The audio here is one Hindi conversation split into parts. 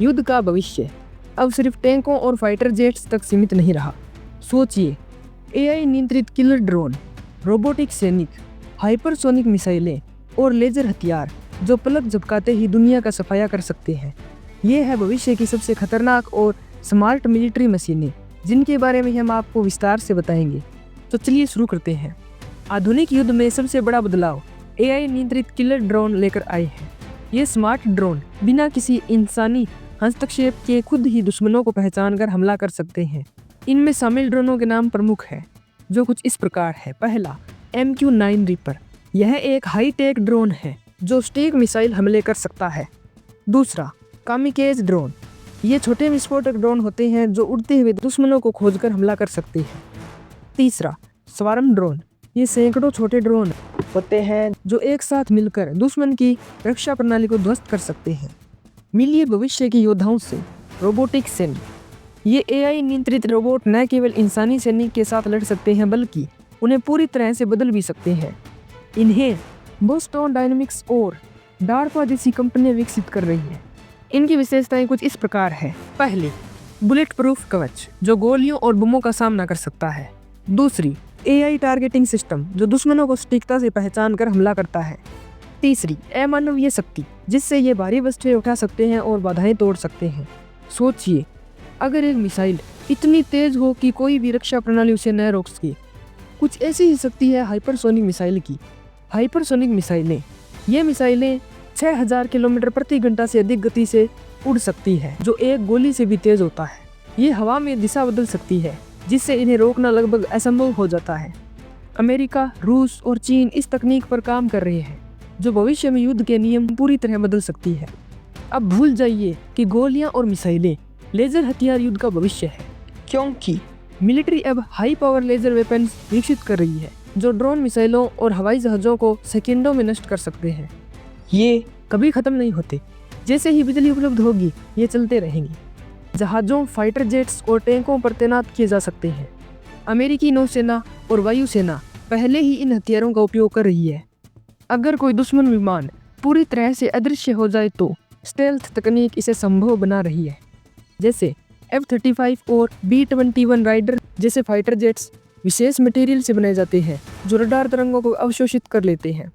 युद्ध का भविष्य अब सिर्फ टैंकों और फाइटर जेट्स तक सीमित नहीं रहा। सोचिए, एआई नियंत्रित किलर ड्रोन, रोबोटिक सैनिक, हाइपरसोनिक मिसाइलें और लेजर हथियार जो पलक झपकाते ही दुनिया का सफाया कर सकते हैं। ये है भविष्य की सबसे खतरनाक और स्मार्ट मिलिट्री मशीनें, जिनके बारे में हम आपको विस्तार से बताएंगे। तो चलिए शुरू करते हैं। आधुनिक युद्ध में सबसे बड़ा बदलाव एआई नियंत्रित किलर ड्रोन लेकर आए हैं। ये स्मार्ट ड्रोन बिना किसी इंसानी हस्तक्षेप के खुद ही दुश्मनों को पहचान कर हमला कर सकते हैं। इनमें शामिल ड्रोनों के नाम प्रमुख हैं, जो कुछ इस प्रकार है। पहला, MQ-9 रीपर। यह एक हाई-टेक ड्रोन है जो स्टेग मिसाइल हमले कर सकता है। दूसरा, कामिकेज ड्रोन। ये छोटे विस्फोटक ड्रोन होते हैं जो उड़ते हुए दुश्मनों को खोजकर हमला कर सकते हैं। तीसरा, स्वार्म ड्रोन। ये सैकड़ों छोटे ड्रोन होते हैं जो एक साथ मिलकर दुश्मन की रक्षा प्रणाली को ध्वस्त कर सकते हैं। मिलिए भविष्य के योद्धाओं से। रोबोटिक सैनिक। ये एआई नियंत्रित रोबोट न केवल इंसानी सैनिक के साथ लड़ सकते हैं बल्कि उन्हें पूरी तरह से बदल भी सकते हैं। इन्हें बोस्टन डायनामिक्स और डार्पा जैसी कंपनियां विकसित कर रही हैं। इनकी विशेषताएं कुछ इस प्रकार है। पहली, बुलेट प्रूफ कवच जो गोलियों और बमों का सामना कर सकता है। दूसरी, एआई टारगेटिंग सिस्टम जो दुश्मनों को सटीकता से पहचान कर हमला करता है। तीसरी, अमानवीय शक्ति जिससे ये भारी वस्तुएं उठा सकते हैं और बाधाएं तोड़ सकते हैं। सोचिए, अगर एक मिसाइल इतनी तेज हो कि कोई भी रक्षा प्रणाली उसे न रोक सके। कुछ ऐसी ही शक्ति है हाइपरसोनिक मिसाइल की। हाइपरसोनिक मिसाइलें, ये मिसाइलें 6000 किलोमीटर प्रति घंटा से अधिक गति से उड़ सकती है, जो एक गोली से भी तेज होता है। ये हवा में दिशा बदल सकती है, जिससे इन्हें रोकना लगभग असंभव हो जाता है। अमेरिका, रूस और चीन इस तकनीक पर काम कर रहे हैं, जो भविष्य में युद्ध के नियम पूरी तरह बदल सकती है। अब भूल जाइए कि गोलियां और मिसाइलें, लेजर हथियार युद्ध का भविष्य है, क्योंकि मिलिट्री अब हाई पावर लेजर वेपन्स विकसित कर रही है, जो ड्रोन, मिसाइलों और हवाई जहाज़ों को सेकंडों में नष्ट कर सकते हैं। ये कभी ख़त्म नहीं होते। जैसे ही बिजली उपलब्ध होगी, ये चलते रहेंगे। जहाज़ों, फाइटर जेट्स और टैंकों पर तैनात किए जा सकते हैं। अमेरिकी नौसेना और वायुसेना पहले ही इन हथियारों का उपयोग कर रही है। अगर कोई दुश्मन विमान पूरी तरह से अदृश्य हो जाए तो स्टेल्थ तकनीक इसे संभव बना रही है। जैसे F-35 और B-21 राइडर जैसे फाइटर जेट्स विशेष मटेरियल से बनाए जाते हैं जो रडार तरंगों को अवशोषित कर लेते हैं।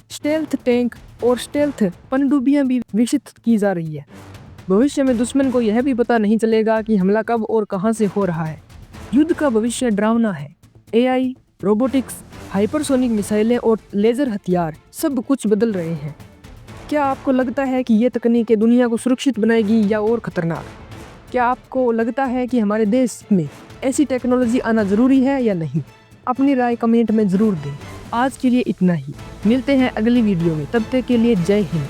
स्टेल्थ टैंक और स्टेल्थ पनडुब्बियां भी विकसित की जा रही है। भविष्य में दुश्मन को यह भी पता नहीं चलेगा कि हमला कब और कहां से हो रहा है। युद्ध का भविष्य डरावना है। एआई, रोबोटिक्स, हाइपरसोनिक मिसाइलें और लेजर हथियार सब कुछ बदल रहे हैं। क्या आपको लगता है कि ये तकनीकें दुनिया को सुरक्षित बनाएगी या और खतरनाक? क्या आपको लगता है कि हमारे देश में ऐसी टेक्नोलॉजी आना ज़रूरी है या नहीं? अपनी राय कमेंट में ज़रूर दें। आज के लिए इतना ही। मिलते हैं अगली वीडियो में। तब तक के लिए जय हिंद।